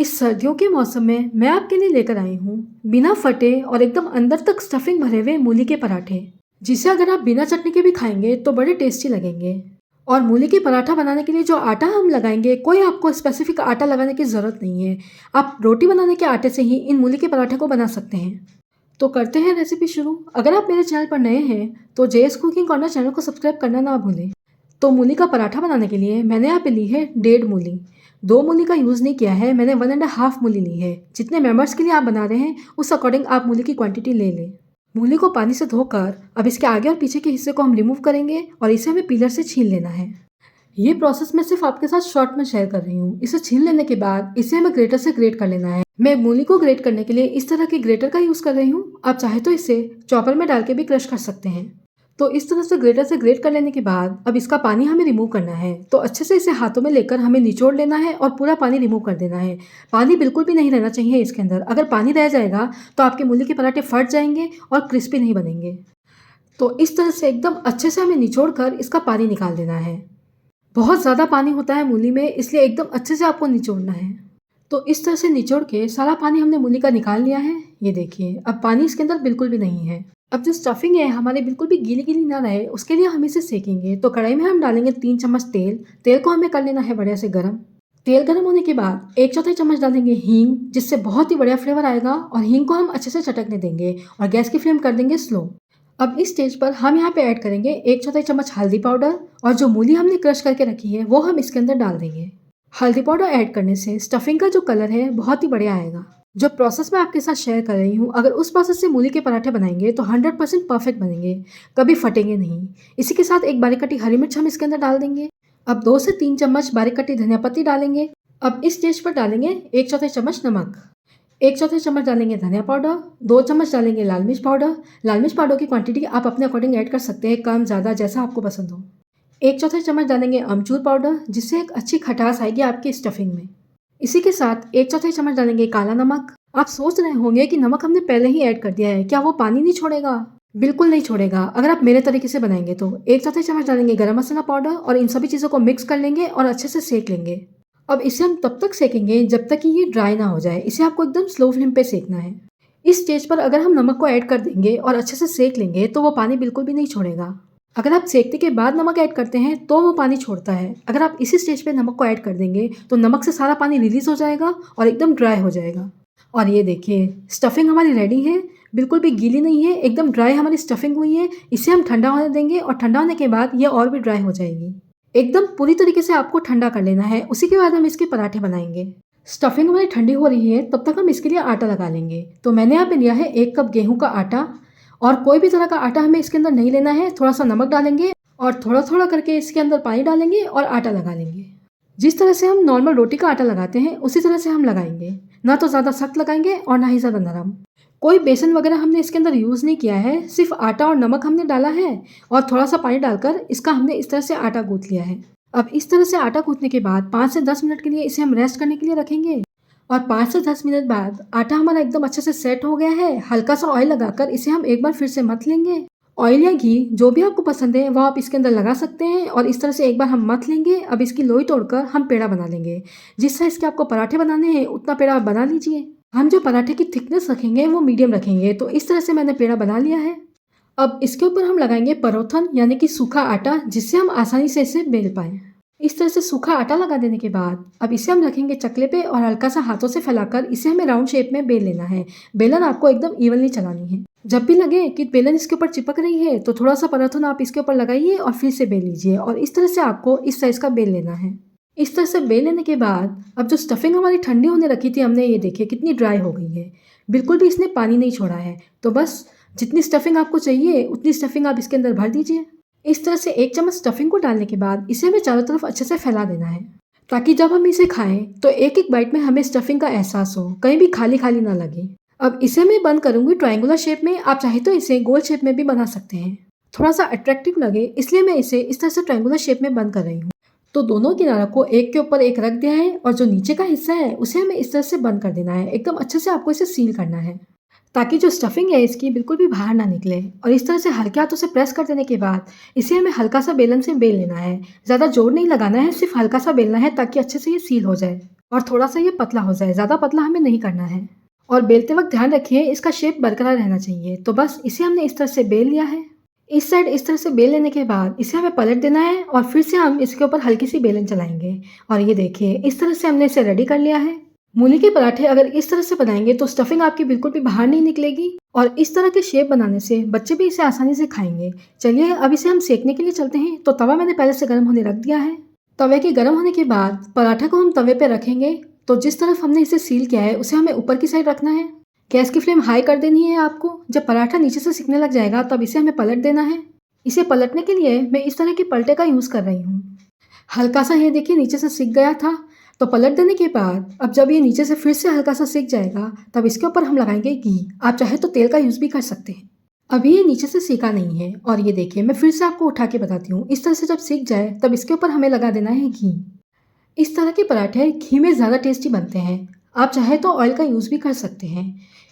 इस सर्दियों के मौसम में मैं आपके लिए लेकर आई हूँ बिना फटे और एकदम अंदर तक स्टफिंग भरे हुए मूली के पराठे, जिसे अगर आप बिना चटनी के भी खाएंगे तो बड़े टेस्टी लगेंगे। और मूली की पराठा बनाने के लिए जो आटा हम लगाएंगे, कोई आपको स्पेसिफिक आटा लगाने की ज़रूरत नहीं है। आप रोटी बनाने के आटे से ही इन मूली के पराठे को बना सकते हैं। तो करते हैं रेसिपी शुरू। अगर आप मेरे चैनल पर नए हैं तो जेएस कुकिंग कॉर्नर चैनल को सब्सक्राइब करना ना भूलें। तो मूली का पराठा बनाने के लिए मैंने यहाँ पे ली है 1.5 मूली। 2 मूली का यूज़ नहीं किया है, मैंने 1.5 मूली ली है। जितने मेंबर्स के लिए आप बना रहे हैं उस अकॉर्डिंग आप मूली की क्वांटिटी ले लें। मूली को पानी से धोकर अब इसके आगे और पीछे के हिस्से को हम रिमूव करेंगे और इसे हमें पीलर से छील लेना है। ये प्रोसेस मैं सिर्फ आपके साथ शॉर्ट में शेयर कर रही हूँ। इसे छील लेने के बाद इसे हमें ग्रेटर से ग्रेट कर लेना है। मैं मूली को ग्रेट करने के लिए इस तरह के ग्रेटर का यूज़ कर रही हूँ। आप चाहे तो इसे चॉपर में डाल के भी क्रश कर सकते हैं। तो इस तरह से ग्रेटर से ग्रेट कर लेने के बाद अब इसका पानी हमें रिमूव करना है। तो अच्छे से इसे हाथों में लेकर हमें निचोड़ लेना है और पूरा पानी रिमूव कर देना है। पानी बिल्कुल भी नहीं रहना चाहिए इसके अंदर। अगर पानी रह जाएगा तो आपके मूली के पराठे फट जाएंगे और क्रिस्पी नहीं बनेंगे। तो इस तरह से एकदम अच्छे से हमें निचोड़ कर इसका पानी निकाल देना है। बहुत ज़्यादा पानी होता है मूली में, इसलिए एकदम अच्छे से आपको निचोड़ना है। तो इस तरह से निचोड़ के सारा पानी हमने मूली का निकाल लिया है। ये देखिए, अब पानी इसके अंदर बिल्कुल भी नहीं है। अब जो स्टफिंग है हमारे बिल्कुल भी गीली गीली ना रहे, उसके लिए हम इसे सेकेंगे। तो कढ़ाई में हम डालेंगे 3 चम्मच तेल। तेल को हमें कर लेना है बढ़िया से गर्म। तेल गर्म होने के बाद 1/4 चम्मच डालेंगे हींग, जिससे बहुत ही बढ़िया फ्लेवर आएगा। और हींग को हम अच्छे से चटकने देंगे और गैस की फ्लेम कर देंगे स्लो। अब इस स्टेज पर हम यहाँ पे ऐड करेंगे 1/4 चम्मच हल्दी पाउडर और जो मूली हमने क्रश करके रखी है वो हम इसके अंदर डाल देंगे। हल्दी पाउडर ऐड करने से स्टफिंग का जो कलर है बहुत ही बढ़िया आएगा। जो प्रोसेस मैं आपके साथ शेयर कर रही हूँ, अगर उस प्रोसेस से मूली के पराठे बनाएंगे तो 100% परफेक्ट बनेंगे, कभी फटेंगे नहीं। इसी के साथ एक बारीक कटी हरी मिर्च हम इसके अंदर डाल देंगे। अब 2 से 3 चम्मच बारीक कटी धनिया पत्ती डालेंगे। अब इस स्टेज पर डालेंगे 1/4 चम्मच नमक। 1/4 चम्मच डालेंगे धनिया पाउडर। 2 चम्मच डालेंगे लाल मिर्च पाउडर। लाल मिर्च पाउडर की क्वांटिटी आप अपने अकॉर्डिंग ऐड कर सकते हैं, कम ज़्यादा जैसा आपको पसंद हो। 1/4 चम्मच डालेंगे अमचूर पाउडर, जिससे एक अच्छी खटास आएगी आपकी स्टफिंग में। इसी के साथ 1/4 चम्मच डालेंगे काला नमक। आप सोच रहे होंगे कि नमक हमने पहले ही ऐड कर दिया है, क्या वो पानी नहीं छोड़ेगा? बिल्कुल नहीं छोड़ेगा अगर आप मेरे तरीके से बनाएंगे तो। 1/4 चम्मच डालेंगे गरम मसाला पाउडर और इन सभी चीज़ों को मिक्स कर लेंगे और अच्छे से सेक लेंगे। अब इसे हम तब तक सेकेंगे जब तक कि ये ड्राई ना हो जाए। इसे आपको एकदम स्लो फ्लेम पे सेकना है। इस स्टेज पर अगर हम नमक को ऐड कर देंगे और अच्छे से सेक लेंगे तो वो पानी बिल्कुल भी नहीं छोड़ेगा। अगर आप सेकने के बाद नमक ऐड करते हैं तो वो पानी छोड़ता है। अगर आप इसी स्टेज पे नमक को ऐड कर देंगे तो नमक से सारा पानी रिलीज हो जाएगा और एकदम ड्राई हो जाएगा। और ये देखिए, स्टफिंग हमारी रेडी है। बिल्कुल भी गीली नहीं है, एकदम ड्राई हमारी स्टफिंग हुई है। इसे हम ठंडा होने देंगे और ठंडा होने के बाद ये और भी ड्राई हो जाएगी। एकदम पूरी तरीके से आपको ठंडा कर लेना है, उसी के बाद हम इसके पराठे बनाएंगे। स्टफिंग हमारी ठंडी हो रही है, तब तक हम इसके लिए आटा लगा लेंगे। तो मैंने यहाँ पे लिया है 1 कप गेहूं का आटा। और कोई भी तरह का आटा हमें इसके अंदर नहीं लेना है। थोड़ा सा नमक डालेंगे और थोड़ा थोड़ा करके इसके अंदर पानी डालेंगे और आटा लगा लेंगे। जिस तरह से हम नॉर्मल रोटी का आटा लगाते हैं उसी तरह से हम लगाएंगे। ना तो ज़्यादा सख्त लगाएंगे और ना ही ज़्यादा नरम। कोई बेसन वगैरह हमने इसके अंदर यूज़ नहीं किया है, सिर्फ आटा और नमक हमने डाला है और थोड़ा सा पानी डालकर इसका हमने इस तरह से आटा गूंथ लिया है। अब इस तरह से आटा गूंथने के बाद 5 से 10 मिनट के लिए इसे हम रेस्ट करने के लिए रखेंगे। और 5 से 10 मिनट बाद आटा हमारा एकदम अच्छे से सेट हो गया है। हल्का सा ऑयल लगाकर इसे हम एक बार फिर से मथ लेंगे। ऑयल या घी जो भी आपको पसंद है वो आप इसके अंदर लगा सकते हैं और इस तरह से एक बार हम मथ लेंगे। अब इसकी लोई तोड़कर हम पेड़ा बना लेंगे। जिस साइज के आपको पराठे बनाने हैं उतना पेड़ा आप बना लीजिए। हम जो पराठे की थिकनेस रखेंगे वो मीडियम रखेंगे। तो इस तरह से मैंने पेड़ा बना लिया है। अब इसके ऊपर हम लगाएंगे परोथन यानी कि सूखा आटा, जिससे हम आसानी से इसे बेल पाएं। इस तरह से सूखा आटा लगा देने के बाद अब इसे हम रखेंगे चकले पे और हल्का सा हाथों से फैलाकर इसे हमें राउंड शेप में बेल लेना है। बेलन आपको एकदम इवनली चलानी है। जब भी लगे कि बेलन इसके ऊपर चिपक रही है तो थोड़ा सा पराठन आप इसके ऊपर लगाइए और फिर से बेल लीजिए। और इस तरह से आपको इस साइज का बेल लेना है। इस तरह से बेल लेने के बाद अब जो स्टफिंग हमारी ठंडी होने रखी थी हमने, ये देखिए कितनी ड्राई हो गई है। बिल्कुल भी इसने पानी नहीं छोड़ा है। तो बस जितनी स्टफिंग आपको चाहिए उतनी स्टफिंग आप इसके अंदर भर दीजिए। इस तरह से 1 चम्मच स्टफिंग को डालने के बाद इसे हमें चारों तरफ अच्छे से फैला देना है, ताकि जब हम इसे खाएं तो एक एक बाइट में हमें स्टफिंग का एहसास हो, कहीं भी खाली खाली ना लगे। अब इसे मैं बंद करूंगी ट्रायंगुलर शेप में। आप चाहे तो इसे गोल शेप में भी बना सकते हैं। थोड़ा सा अट्रैक्टिव लगे इसलिए मैं इसे इस तरह से ट्रायंगुलर शेप में बंद कर रही हूँ। तो दोनों किनारों को एक के ऊपर एक रख दिया है और जो नीचे का हिस्सा है उसे हमें इस तरह से बंद कर देना है। एकदम अच्छे से आपको इसे सील करना है, ताकि जो स्टफिंग है इसकी बिल्कुल भी बाहर ना निकले। और इस तरह से हल्के हाथों से प्रेस कर देने के बाद इसे हमें हल्का सा बेलन से बेल लेना है। ज़्यादा जोर नहीं लगाना है, सिर्फ हल्का सा बेलना है ताकि अच्छे से ये सील हो जाए। और थोड़ा सा ये पतला हो जाए, ज़्यादा पतला हमें नहीं करना है। और बेलते वक्त ध्यान रखिए इसका शेप बरकरार रहना चाहिए। तो बस इसे हमने इस तरह से बेल लिया है। इस साइड इस तरह से बेल लेने के बाद इसे हमें पलट देना है और फिर से हम इसके ऊपर हल्की सी बेलन चलाएंगे। और ये देखिए इस तरह से हमने इसे रेडी कर लिया है। मूली के पराठे अगर इस तरह से बनाएंगे तो स्टफिंग आपकी बिल्कुल भी बाहर नहीं निकलेगी और इस तरह के शेप बनाने से बच्चे भी इसे आसानी से खाएंगे। चलिए अब इसे हम सेकने के लिए चलते हैं। तो तवा मैंने पहले से गर्म होने रख दिया है। तवे के गर्म होने के बाद पराठा को हम तवे पे रखेंगे। तो जिस तरफ हमने इसे सील किया है उसे हमें ऊपर की साइड रखना है। गैस की फ्लेम हाई कर देनी है आपको। जब पराठा नीचे से सिकने लग जाएगा तब इसे हमें पलट देना है। इसे पलटने के लिए मैं इस तरह के पलटे का यूज़ कर रही हूँ। हल्का सा ये देखिए नीचे से सिक गया था। तो पलट देने के बाद अब जब ये नीचे से फिर से हल्का सा सिक जाएगा तब इसके ऊपर हम लगाएंगे घी। आप चाहे तो तेल का यूज़ भी कर सकते हैं। अभी ये नीचे से सीखा नहीं है और ये देखिए मैं फिर से आपको उठा के बताती हूँ। इस तरह से जब सीख जाए तब इसके ऊपर हमें लगा देना है घी। इस तरह के पराठे घी में ज़्यादा टेस्टी बनते हैं। आप चाहे तो ऑयल का यूज़ भी कर सकते हैं।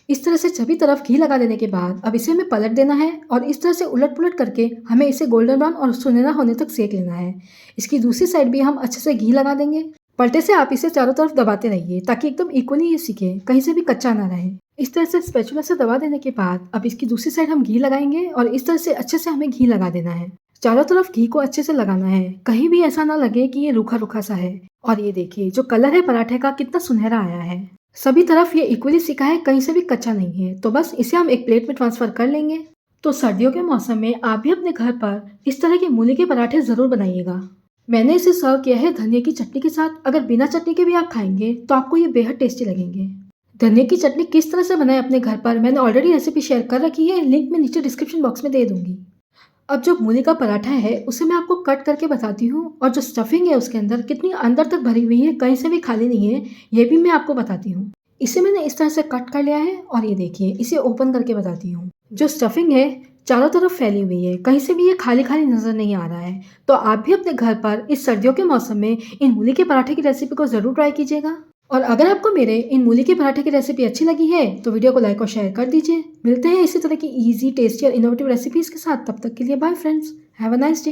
इस तरह से सभी तरफ घी लगा देने के बाद अब इसे हमें पलट देना है और इस तरह से उलट पुलट करके हमें इसे गोल्डन ब्राउन और सुनहरा होने तक सेक लेना है। इसकी दूसरी साइड भी हम अच्छे से घी लगा देंगे। पलटे से आप इसे चारों तरफ दबाते रहिए ताकि एकदम इक्वली ये सीखे, कहीं से भी कच्चा ना रहे। इस तरह से स्पैचुला से दबा देने के बाद अब इसकी दूसरी साइड हम घी लगाएंगे और इस तरह से अच्छे से हमें घी लगा देना है। चारों तरफ घी को अच्छे से लगाना है, कहीं भी ऐसा ना लगे कि ये रूखा रूखा सा है। और ये देखिए जो कलर है पराठे का कितना सुनहरा आया है। सभी तरफ ये इक्वली सिका है, कहीं से भी कच्चा नहीं है। तो बस इसे हम एक प्लेट में ट्रांसफर कर लेंगे। तो सर्दियों के मौसम में आप भी अपने घर पर इस तरह के मूली के पराठे ज़रूर बनाइएगा। मैंने इसे सर्व किया है धनिया की चटनी के साथ। अगर बिना चटनी के भी आप खाएंगे तो आपको ये बेहद टेस्टी लगेंगे। धनिया की चटनी किस तरह से बनाए अपने घर पर मैंने ऑलरेडी रेसिपी शेयर कर रखी है, लिंक मैं नीचे डिस्क्रिप्शन बॉक्स में दे दूंगी। अब जो मूली का पराठा है उसे मैं आपको कट करके बताती हूँ और जो स्टफिंग है उसके अंदर कितनी अंदर तक भरी हुई है, कहीं से भी खाली नहीं है, ये भी मैं आपको बताती हूँ। इसे मैंने इस तरह से कट कर लिया है और ये देखिए इसे ओपन करके बताती हूँ। जो स्टफिंग है चारों तरफ फैली हुई है, कहीं से भी ये खाली खाली नजर नहीं आ रहा है। तो आप भी अपने घर पर इस सर्दियों के मौसम में इन मूली के पराठे की रेसिपी को जरूर ट्राई कीजिएगा। और अगर आपको मेरे इन मूली के पराठे की रेसिपी अच्छी लगी है तो वीडियो को लाइक और शेयर कर दीजिए। मिलते हैं इसी तरह की इजी, टेस्टी और इनोवेटिव रेसिपीज के साथ। तब तक के लिए bye friends, have a nice day.